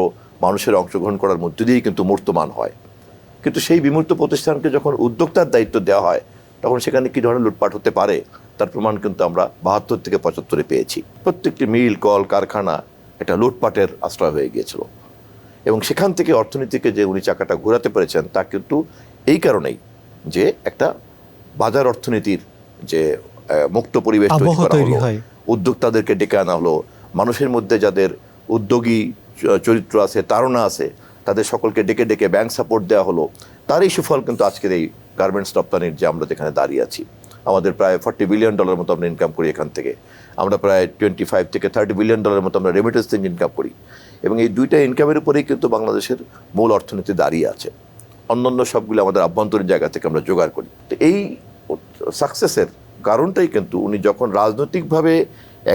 মানুষের অংশগ্রহণ করার মধ্য দিয়েই কিন্তু মূর্তমান হয়। কিন্তু সেই বিমূর্ত প্রতিষ্ঠানকে যখন উদ্যোক্তার দায়িত্ব দেওয়া হয়, তখন সেখানে কী ধরনের লুটপাট হতে পারে তার প্রমাণ কিন্তু আমরা 72 থেকে 75 পেয়েছি। প্রত্যেকটি মিল, কল, কারখানা একটা লুটপাটের আশ্রয় হয়ে গিয়েছিল। এবং সেখান থেকে অর্থনীতিকে যে উনি চাকাটা ঘোরাতে পেরেছেন, তা কিন্তু এই কারণেই যে একটা বাজার অর্থনীতির যে মুক্ত পরিবেশ তৈরি করা হলো, উদ্যোক্তাদেরকে ডেকে আনা হলো, মানুষের মধ্যে যাদের উদ্যোগী চরিত্র আছে, তাড়না আছে, তাদের সকলকে ডেকে ডেকে ব্যাংক সাপোর্ট দেওয়া হলো। তারই সুফল কিন্তু আজকের এই গার্মেন্টস রপ্তানির যে আমরা যেখানে দাঁড়িয়ে আছি। আমাদের প্রায় $40 বিলিয়ন মতো আমরা ইনকাম করি এখান থেকে। আমরা প্রায় 25 থেকে 30 বিলিয়ন মতো আমরা রেমিটেন্স থেকে ইনকাম করি। এবং এই দুইটা ইনকামের উপরেই কিন্তু বাংলাদেশের মূল অর্থনীতি দাঁড়িয়ে আছে। অন্যান্য সবগুলো আমাদের আভ্যন্তরীণ জায়গা থেকে আমরা জোগাড় করি। তো এই সাকসেসের কারণটাই কিন্তু উনি যখন রাজনৈতিকভাবে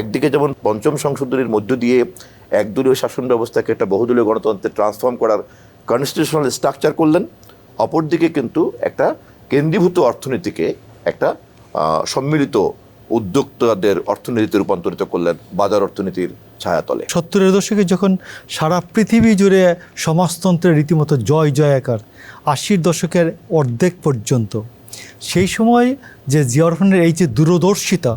একদিকে যেমন পঞ্চম সংশোধনীর মধ্য দিয়ে একদলীয় শাসন ব্যবস্থাকে একটা বহুদলীয় গণতন্ত্রে ট্রান্সফর্ম করার কনস্টিটিউশনাল স্ট্রাকচার করলেন, অপরদিকে কিন্তু একটা কেন্দ্রীভূত অর্থনীতিকে একটা সম্মিলিত উদ্যোক্তাদের অর্থনীতিতে রূপান্তরিত করলেন বাজার অর্থনীতির ছায়াতলে। 70-এর দশকে যখন সারা পৃথিবী জুড়ে সমাজতন্ত্রের রীতিমতো জয় জয়াকার, 80-র দশকের অর্ধেক পর্যন্ত, সেই সময় যে জিয়াউর রহমানের এই যে দূরদর্শিতা,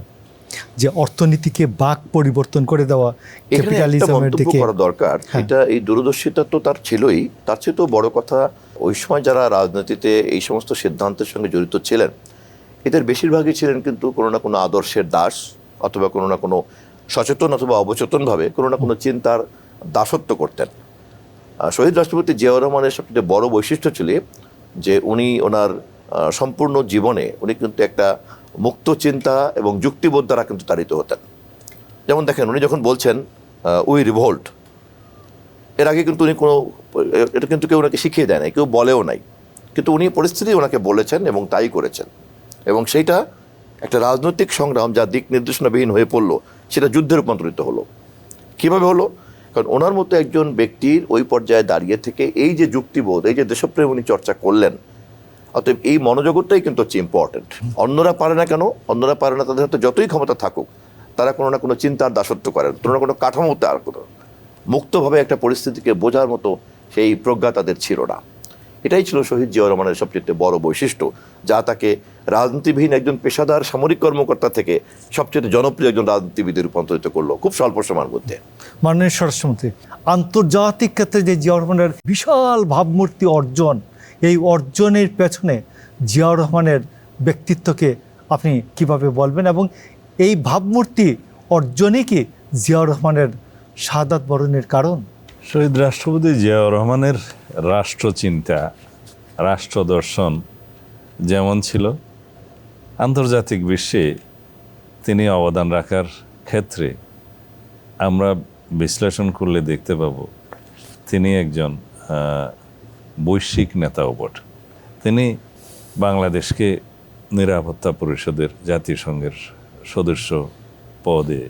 যে অর্থনীতিকে বাক পরিবর্তন করে দেওয়া, এখানে একটা ক্যাপিটালিজমের মন্তব্য দিকে। করা দরকার, হ্যাঁ। এটা এই দূরদর্শিতা তো তার ছিলই, তার চেয়ে তো বড় কথা ওই সময় যারা রাজনীতিতে এই সমস্ত সিদ্ধান্তের সঙ্গে জড়িত ছিলেন, এদের বেশিরভাগই ছিলেন কিন্তু কোনো না কোনো আদর্শের দাস, অথবা কোনো না কোনো সচেতন অথবা অবচেতনভাবে কোনো না কোনো চিন্তার দাসত্ব করতেন। শহীদ রাষ্ট্রপতি জিয়াউর রহমানের সবচেয়ে বড় বৈশিষ্ট্য ছিল যে উনি ওনার সম্পূর্ণ জীবনে উনি কিন্তু একটা মুক্ত চিন্তা এবং যুক্তিবোধ দ্বারা কিন্তু তাড়িত হতেন। যেমন দেখেন, উনি যখন বলছেন উই রিভোল্ট, এর আগে কিন্তু উনি এটা কিন্তু কেউ ওনাকে শিখিয়ে দেয় নাই, কেউ বলেও নাই, কিন্তু উনি পরিস্থিতি ওনাকে বলেছেন এবং তাই করেছেন। এবং সেইটা একটা রাজনৈতিক সংগ্রাম যা দিক নির্দেশনাবিহীন হয়ে পড়লো, সেটা যুদ্ধে রূপান্তরিত হলো। কীভাবে হলো? কারণ ওনার মতো একজন ব্যক্তির ওই পর্যায়ে দাঁড়িয়ে থেকে এই যে যুক্তিবোধ, এই যে দেশপ্রেম উনি চর্চা করলেন, অতএব এই মনোজগৎটাই কিন্তু হচ্ছে ইম্পর্টেন্ট। অন্যরা পারে না কেন? অন্যরা পারে না, তাদের হাতে যতই ক্ষমতা থাকুক, তারা কোনো না কোনো চিন্তার দাসত্ব করেন, কোনো না কোনো কাঠামোতে আর কোনো মুক্তভাবে একটা পরিস্থিতিকে বোঝার মতো সেই প্রজ্ঞা তাদের ছিল না। এটাই ছিল শহীদ জিয়াউর রহমানের সবচেয়ে বড় বৈশিষ্ট্য, যা তাকে রাজনীতিবিহীন একজন পেশাদার সামরিক কর্মকর্তা থেকে সবচেয়ে জনপ্রিয় একজন রাজনীতিবিদে রূপান্তরিত করলো খুব স্বল্প সময়ের মধ্যে। মাননীয় স্বরাষ্ট্রমন্ত্রী, আন্তর্জাতিক ক্ষেত্রে যে জিয়াউর রহমানের বিশাল ভাবমূর্তি অর্জন, এই অর্জনের পেছনে জিয়াউর রহমানের ব্যক্তিত্বকে আপনি কিভাবে বলবেন, এবং এই ভাবমূর্তি অর্জনই কি জিয়াউর রহমানের শাহাদাত বরণের কারণ? শহীদ রাষ্ট্রপতি জিয়াউর রহমানের রাষ্ট্রচিন্তা, রাষ্ট্রদর্শন যেমন ছিল, আন্তর্জাতিক বিশ্বে তিনি অবদান রাখার ক্ষেত্রে আমরা বিশ্লেষণ করলে দেখতে পাব তিনি একজন বৈশ্বিক নেতাও বটে। তিনি বাংলাদেশকে নিরাপত্তা পরিষদের জাতিসংঘের সদস্য পদে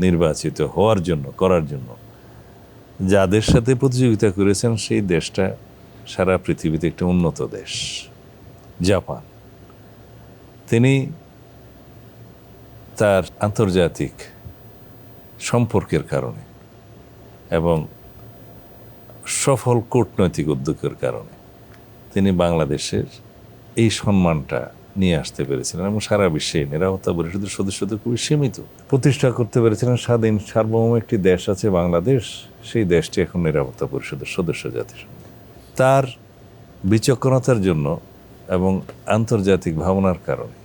নির্বাচিত করার জন্য যাদের সাথে প্রতিযোগিতা করেছেন, সেই দেশটা সারা পৃথিবীতে একটা উন্নত দেশ, জাপান। তিনি তার আন্তর্জাতিক সম্পর্কের কারণে এবং সফল কূটনৈতিক উদ্যোগের কারণে তিনি বাংলাদেশের এই সম্মানটা নিয়ে আসতে পেরেছিলেন এবং সারা বিশ্বে নিরাপত্তা পরিষদের সদস্যদের খুবই সীমিত প্রতিষ্ঠা করতে পেরেছিলেন। স্বাধীন সার্বভৌম একটি দেশ আছে বাংলাদেশ, সেই দেশটি এখন নিরাপত্তা পরিষদের সদস্য জাতিসংঘ। তার বিচক্ষণতার জন্য এবং আন্তর্জাতিক ভাবনার কারণে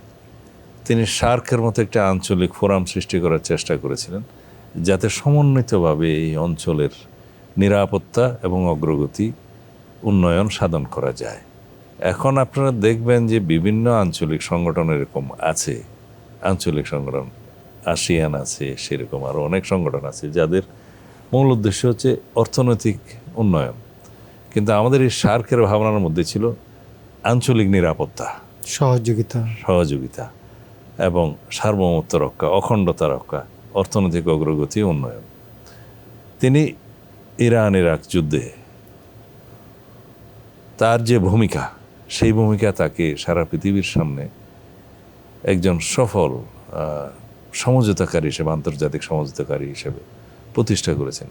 তিনি সার্কের মতো একটা আঞ্চলিক ফোরাম সৃষ্টি করার চেষ্টা করেছিলেন, যাতে সমন্বিতভাবে এই অঞ্চলের নিরাপত্তা এবং অগ্রগতি উন্নয়ন সাধন করা যায়। এখন আপনারা দেখবেন যে বিভিন্ন আঞ্চলিক সংগঠন এরকম আছে, আঞ্চলিক সংগঠন আসিয়ান আছে, সেরকম আরও অনেক সংগঠন আছে যাদের মূল উদ্দেশ্য হচ্ছে অর্থনৈতিক উন্নয়ন। কিন্তু আমাদের এই সার্কের ভাবনার মধ্যে ছিল আঞ্চলিক নিরাপত্তা, সহযোগিতা এবং সার্বভৌমত্ব রক্ষা, অখণ্ডতা রক্ষা, অর্থনৈতিক অগ্রগতি, উন্নয়ন। তিনি ইরান ইরাক যুদ্ধে তার যে ভূমিকা, সেই ভূমিকা তাকে সারা পৃথিবীর সামনে একজন সফল সমঝোতাকারী হিসেবে, আন্তর্জাতিক সমঝোতাকারী হিসেবে প্রতিষ্ঠা করেছেন।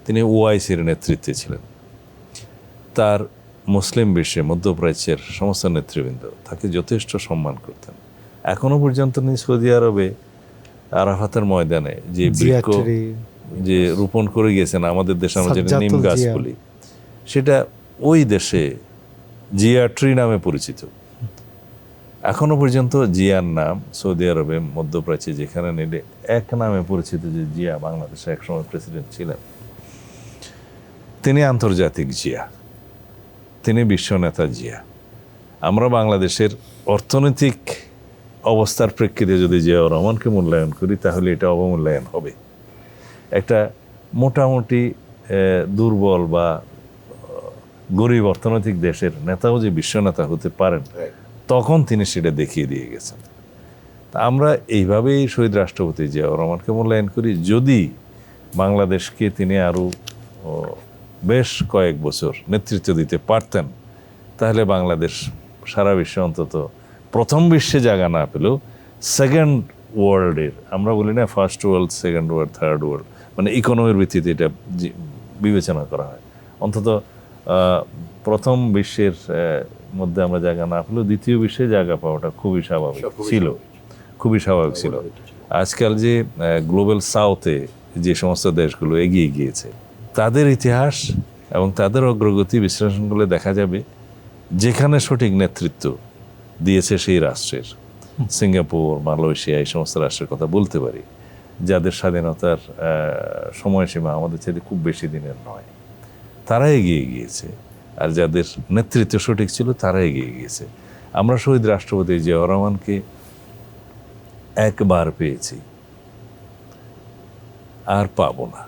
তিনি ওআইসির নেতৃত্বে ছিলেন। তার মুসলিম বিশ্বে, মধ্যপ্রাচ্যের সমস্ত নেতৃবৃন্দ তাকে যথেষ্ট সম্মান করতেন। এখনো পর্যন্ত তিনি সৌদি আরবে আরাফাতের ময়দানে যে বৃক্ষ যে রোপণ করে গিয়েছেন, আমাদের দেশে আমরা যেটা নিম গাছ বলি, সেটা ওই দেশে জিয়া ট্রি নামে পরিচিত। এখনো পর্যন্ত জিয়ার নাম সৌদি আরবে, মধ্যপ্রাচ্যে যেখানে নিলে এক নামে পরিচিত, যে জিয়া বাংলাদেশে একসময় প্রেসিডেন্ট ছিলেন। তিনি আন্তর্জাতিক জিয়া, তিনি বিশ্ব নেতা জিয়া। আমরা বাংলাদেশের অর্থনৈতিক অবস্থার প্রেক্ষিতে যদি জিয়াউর রহমানকে মূল্যায়ন করি, তাহলে এটা অবমূল্যায়ন হবে। একটা মোটামুটি দুর্বল বা গরিব অর্থনৈতিক দেশের নেতাও যে বিশ্ব নেতা হতে পারেন, তখন তিনি সেটা দেখিয়ে দিয়ে গেছেন। তা আমরা এইভাবেই শহীদ রাষ্ট্রপতি জিয়াউর রহমানকে মূল্যায়ন করি। যদি বাংলাদেশকে তিনি আরও বেশ কয়েক বছর নেতৃত্ব দিতে পারতেন, তাহলে বাংলাদেশ সারা বিশ্বে অন্তত প্রথম বিশ্বে জায়গা না পেলেও সেকেন্ড ওয়ার্ল্ডের, আমরা বলি না first world, second world, third world, মানে ইকোনমির ভিত্তিতে এটা বিবেচনা করা হয়, অন্তত প্রথম বিশ্বের মধ্যে আমরা জায়গা না পেলেও দ্বিতীয় বিশ্বে জায়গা পাওয়াটা খুবই স্বাভাবিক ছিল, খুবই স্বাভাবিক ছিল। আজকাল যে গ্লোবাল সাউথে যে সমস্ত দেশগুলো এগিয়ে গিয়েছে, তাদের ইতিহাস এবং তাদের অগ্রগতি বিশ্লেষণ করলে দেখা যাবে যেখানে সঠিক নেতৃত্ব দিয়েছে সেই রাষ্ট্রের, সিঙ্গাপুর, মালয়েশিয়া, এই সমস্ত রাষ্ট্রের কথা বলতে পারি, যাদের স্বাধীনতার সময়সীমা আমাদের চাইতে খুব বেশি দিনের নয়, তারা এগিয়ে গিয়েছে। আর যাদের নেতৃত্ব সঠিক ছিল তারা এগিয়ে গিয়েছে। আমরা শহীদ রাষ্ট্রপতি জিয়াউর রহমানকে একবার পেয়েছি, আর পাবো না।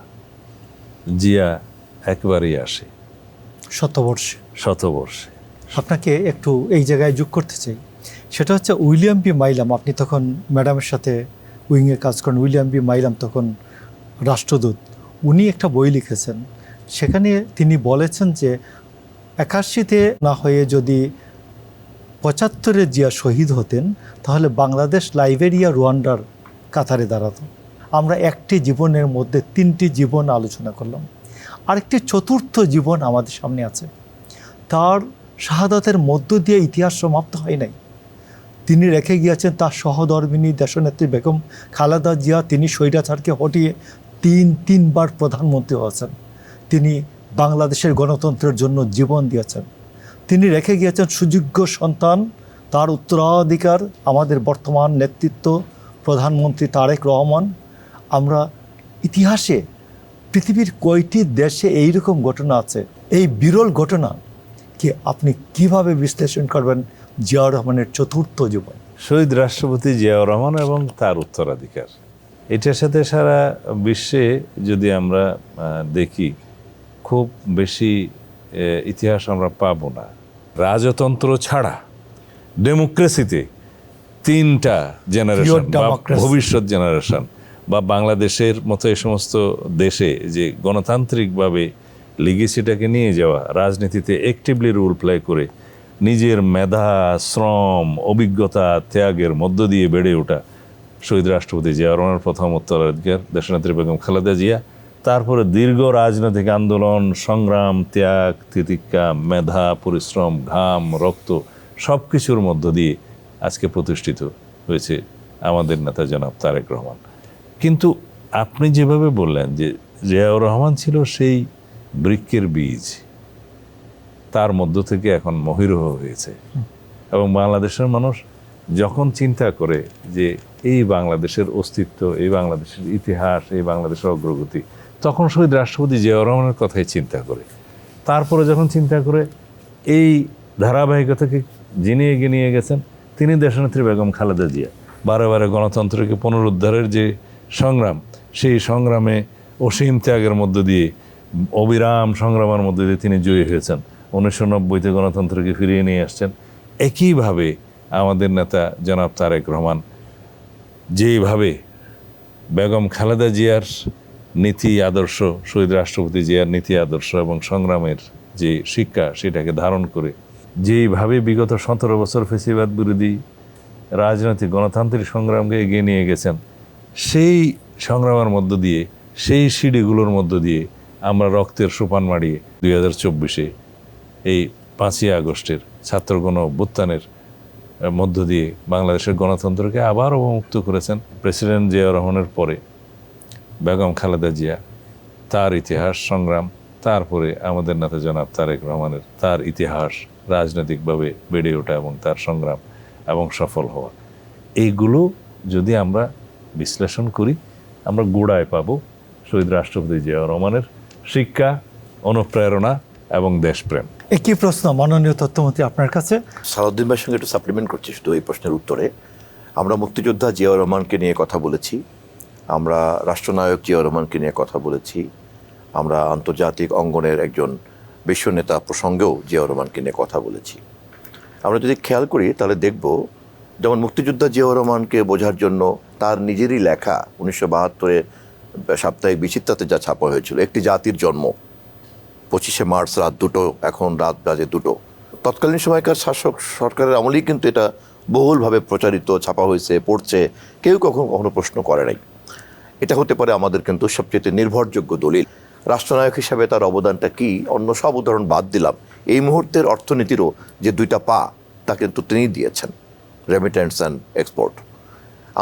জিয়া একবারই আসে, শতবর্ষে। আপনাকে একটু এই জায়গায় যোগ করতে চাই, সেটা হচ্ছে উইলিয়াম বি মাইলাম, আপনি তখন ম্যাডামের সাথে উইংয়ে কাজ করেন, উইলিয়াম বি মাইলাম তখন রাষ্ট্রদূত, উনি একটা বই লিখেছেন, সেখানে তিনি বলেছেন যে 81-তে না হয়ে যদি 75-এ জিয়া শহীদ হতেন তাহলে বাংলাদেশ লাইবেরিয়া রুয়ান্ডার কাতারে দাঁড়াতো। আমরা একটি জীবনের মধ্যে 3টি জীবন আলোচনা করলাম, আরেকটি চতুর্থ জীবন আমাদের সামনে আছে। তার শাহাদাতের মধ্য দিয়ে ইতিহাস সমাপ্ত হয় নাই। তিনি রেখে গিয়েছেন তার সহধর্মিণী দেশনেত্রী বেগম খালেদা জিয়া। তিনি স্বৈরাচারকে হটিয়ে তিনবার প্রধানমন্ত্রী হয়েছেন। তিনি বাংলাদেশের গণতন্ত্রের জন্য জীবন দিয়েছেন। তিনি রেখে গিয়েছেন সুযোগ্য সন্তান, তার উত্তরাধিকার আমাদের বর্তমান নেতৃত্ব প্রধানমন্ত্রী তারেক রহমান। আমরা ইতিহাসে পৃথিবীর কয়টি দেশে এইরকম ঘটনা আছে? এই বিরল ঘটনা কি আপনি কিভাবে বিশ্লেষণ করবেন জিয়াউর রহমানের চতুর্থ জীবন? শহীদ রাষ্ট্রপতি জিয়াউর রহমান এবং তার উত্তরাধিকার, এটার সাথে সারা বিশ্বে যদি আমরা দেখি খুব বেশি ইতিহাস আমরা পাবো না। রাজতন্ত্র ছাড়া ডেমোক্রেসিতে 3টা জেনারেশন বা ভবিষ্যৎ জেনারেশন, বা বাংলাদেশের মতো এই সমস্ত দেশে যে গণতান্ত্রিকভাবে লিগেসিটাকে নিয়ে যাওয়া, রাজনীতিতে অ্যাক্টিভলি রোল প্লে করে নিজের মেধা, শ্রম, অভিজ্ঞতা, ত্যাগের মধ্য দিয়ে বেড়ে ওঠা শহীদ রাষ্ট্রপতি জিয়াউর রহমানের প্রথম উত্তরাধিকার দেশনেত্রী বেগম খালেদা জিয়া। তারপরে দীর্ঘ রাজনৈতিক আন্দোলন, সংগ্রাম, ত্যাগ, তিতিক্ষা, মেধা, পরিশ্রম, ঘাম, রক্ত, সব কিছুর মধ্য দিয়ে আজকে প্রতিষ্ঠিত হয়েছে আমাদের নেতা জনাব তারেক রহমান। কিন্তু আপনি যেভাবে বললেন যে জিয়াউর রহমান ছিল সেই বৃক্ষের বীজ, তার মধ্য থেকে এখন মহিরহ হয়েছে। এবং বাংলাদেশের মানুষ যখন চিন্তা করে যে এই বাংলাদেশের অস্তিত্ব, এই বাংলাদেশের ইতিহাস, এই বাংলাদেশের অগ্রগতি, তখন শহীদ রাষ্ট্রপতি জিয়াউর রহমানের কথাই চিন্তা করে। তারপরে যখন চিন্তা করে এই ধারাবাহিকতাকে যিনি এগিয়ে নিয়ে গেছেন তিনি দেশনেত্রী বেগম খালেদা জিয়া, বারে বারে গণতন্ত্রকে পুনরুদ্ধারের যে সংগ্রাম, সেই সংগ্রামে অসীম ত্যাগের মধ্য দিয়ে, অবিরাম সংগ্রামের মধ্যে দিয়ে তিনি জয়ী হয়েছেন। 1990-তে গণতন্ত্রকে ফিরিয়ে নিয়ে আসছেন। একইভাবে আমাদের নেতা জনাব তারেক রহমান যেভাবে বেগম খালেদা জিয়ার নীতি আদর্শ, শহীদ রাষ্ট্রপতি জিয়ার নীতি আদর্শ এবং সংগ্রামের যে শিক্ষা সেটাকে ধারণ করে যেইভাবে বিগত 17 বছর ফ্যাসিবাদ বিরোধী রাজনৈতিক গণতান্ত্রিক সংগ্রামকে এগিয়ে নিয়ে গেছেন, সেই সংগ্রামের মধ্য দিয়ে, সেই সিঁড়িগুলোর মধ্য দিয়ে আমরা রক্তের সোপান মাড়িয়ে 2024-এ এই 5ই আগস্টের ছাত্র গণ অভ্যুত্থানের মধ্য দিয়ে বাংলাদেশের গণতন্ত্রকে আবার অবমুক্ত করেছেন। প্রেসিডেন্ট জিয়াউর রহমানের পরে বেগম খালেদা জিয়া, তার ইতিহাস সংগ্রাম, তারপরে আমাদের নেতা জনাব তারেক রহমানের তার ইতিহাস, রাজনৈতিকভাবে বেড়ে ওঠা এবং তার সংগ্রাম এবং সফল হওয়া, এইগুলো যদি আমরা বিশ্লেষণ করি আমরা গোড়ায় পাবো শহীদ রাষ্ট্রপতি জিয়াউর রহমানের শিক্ষা, অনুপ্রেরণা এবং দেশপ্রেম। একই প্রশ্ন মাননীয় তথ্যমন্ত্রী আপনার কাছে। সালাউদ্দিন ভাইয়ের সঙ্গে একটু সাপ্লিমেন্ট করছি শুধু এই প্রশ্নের উত্তরে। আমরা মুক্তিযোদ্ধা জিয়াউর রহমানকে নিয়ে কথা বলেছি, আমরা রাষ্ট্রনায়ক জিয়াউর রহমানকে নিয়ে কথা বলেছি, আমরা আন্তর্জাতিক অঙ্গনের একজন বিশ্ব নেতা প্রসঙ্গেও জিয়াউর রহমানকে নিয়ে কথা বলেছি। আমরা যদি খেয়াল করি তাহলে দেখব যেমন মুক্তিযোদ্ধা জিয়াউর রহমানকে বোঝার জন্য তার নিজেরই লেখা 1972-এ সাপ্তাহিক বিচিত্রাতে যা ছাপা হয়েছিল, একটি জাতির জন্ম, 25শে মার্চ রাত 2টো, এখন রাত বাজে 2টো, তৎকালীন সময়কার শাসক সরকারের আমলেই কিন্তু এটা বহুলভাবে প্রচারিত, ছাপা হয়েছে, পড়ছে, কেউ কখনো কখনো প্রশ্ন করে নাই। এটা হতে পারে আমাদের কিন্তু সবচেয়ে নির্ভরযোগ্য দলিল। রাষ্ট্রনায়ক হিসাবে তার অবদানটা কি, অন্য সব উদাহরণ বাদ দিলাম, এই মুহূর্তের অর্থনীতিরও যে দুইটা পা তা কিন্তু তিনিই দিয়েছেন, রেমিটেন্স অ্যান্ড এক্সপোর্ট।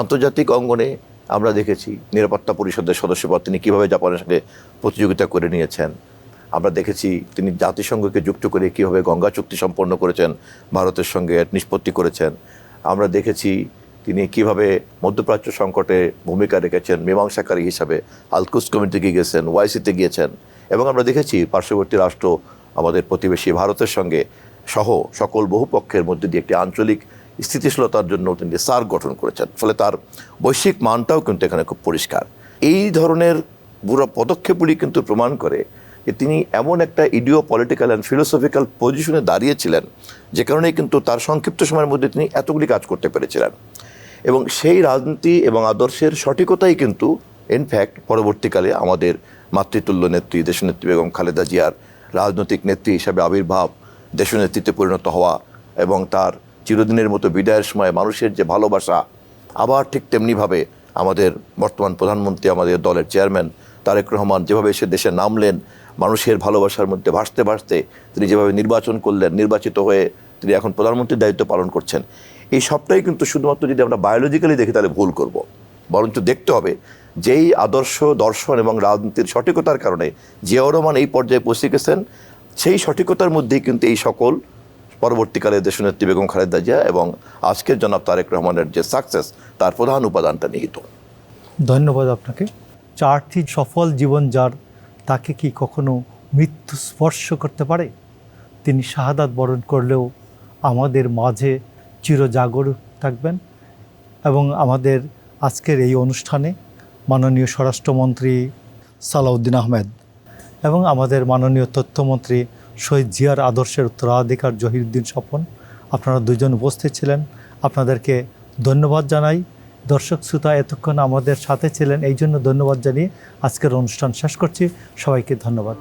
আন্তর্জাতিক অঙ্গনে আমরা দেখেছি নিরাপত্তা পরিষদের সদস্যপদ তিনি কীভাবে জাপানের সঙ্গে প্রতিযোগিতা করে নিয়েছেন। আমরা দেখেছি তিনি জাতিসংঘকে যুক্ত করে কীভাবে গঙ্গা চুক্তি সম্পন্ন করেছেন, ভারতের সঙ্গে নিষ্পত্তি করেছেন। আমরা দেখেছি তিনি কিভাবে মধ্যপ্রাচ্য সংকটে ভূমিকা রেখেছেন, মীমাংসাকারী হিসাবে আলকুস কমিটিতে গিয়েছেন, ওয়াইসিতে গিয়েছেন। এবং আমরা দেখেছি পার্শ্ববর্তী রাষ্ট্র আমাদের প্রতিবেশী ভারতের সঙ্গে সহ সকল বহুপক্ষের মধ্যে দিয়ে একটি আঞ্চলিক স্থিতিশীলতার জন্য তিনি সার গঠন করেছেন। ফলে তার বৈশ্বিক মানটাও কিন্তু এখানে খুব পরিষ্কার। এই ধরনের পুরো পদক্ষেপগুলি কিন্তু প্রমাণ করে যে তিনি এমন একটা ইডিও পলিটিক্যাল অ্যান্ড ফিলোসফিক্যাল পজিশনে দাঁড়িয়েছিলেন, যে কারণে কিন্তু তার সংক্ষিপ্ত সময়ের মধ্যে তিনি এতগুলি কাজ করতে পেরেছিলেন। এবং সেই রাজনীতি এবং আদর্শের সঠিকতাই কিন্তু ইনফ্যাক্ট পরবর্তীকালে আমাদের মাতৃতুল্য নেত্রী দেশনেত্রী বেগম খালেদা জিয়ার রাজনৈতিক নেত্রী হিসাবে আবির্ভাব, দেশনেত্রীতে পরিণত হওয়া এবং তার চিরদিনের মতো বিদায়ের সময় মানুষের যে ভালোবাসা, আবার ঠিক তেমনিভাবে আমাদের বর্তমান প্রধানমন্ত্রী, আমাদের দলের চেয়ারম্যান তারেক রহমান যেভাবে এসে দেশে নামলেন, মানুষের ভালোবাসার মধ্যে ভাসতে ভাসতে তিনি যেভাবে নির্বাচন করলেন, নির্বাচিত হয়ে তিনি এখন প্রধানমন্ত্রীর দায়িত্ব পালন করছেন, এই সবটাই কিন্তু শুধুমাত্র যদি আমরা বায়োলজিক্যালি দেখি তাহলে ভুল করব। বরঞ্চ দেখতে হবে যেই আদর্শ, দর্শন এবং রাজনীতির সঠিকতার কারণে জিয়াউর রহমান এই পর্যায়ে পৌঁছে গেছেন, সেই সঠিকতার মধ্যেই কিন্তু এই সকল পরবর্তীকালে দেশনেত্রী বেগম খালেদা জিয়া এবং আজকের জনাব তারেক রহমানের যে সাকসেস, তার প্রধান উপাদানটা নিহিত। ধন্যবাদ আপনাকে। 4টি সফল জীবন যার, তাকে কি কখনো মৃত্যু স্পর্শ করতে পারে? তিনি শাহাদাত বরণ করলেও আমাদের মাঝে চিরজাগর থাকবেন। এবং আমাদের আজকের এই অনুষ্ঠানে মাননীয় স্বরাষ্ট্রমন্ত্রী সালাউদ্দিন আহমেদ এবং আমাদের মাননীয় তথ্যমন্ত্রী শহীদ জিয়ার আদর্শের উত্তরাধিকার জহিরুদ্দিন স্বপন, আপনারা দুজন উপস্থিত ছিলেন। আপনাদেরকে ধন্যবাদ জানাই। দর্শক শ্রোতা এতক্ষণ আমাদের সাথে ছিলেন, এই জন্য ধন্যবাদ জানিয়ে আজকের অনুষ্ঠান শেষ করছি। সবাইকে ধন্যবাদ।